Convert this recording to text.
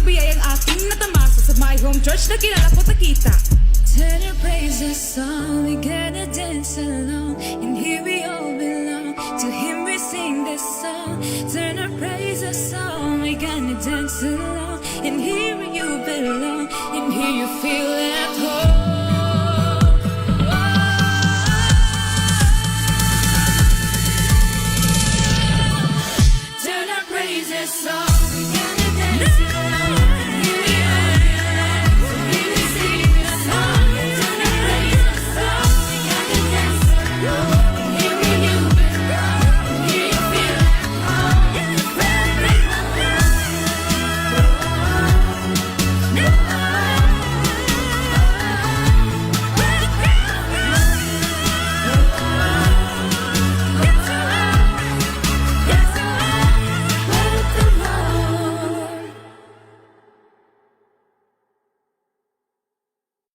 biyayang aking natamasa sa my home church na kilala ko takita. Turn and praise the song, we gotta dance along, and here we all belong. To Him we sing this song. Turn and praise the song, we gonna dance along, and here you belong, and here you feel at home. Turn and praise this song.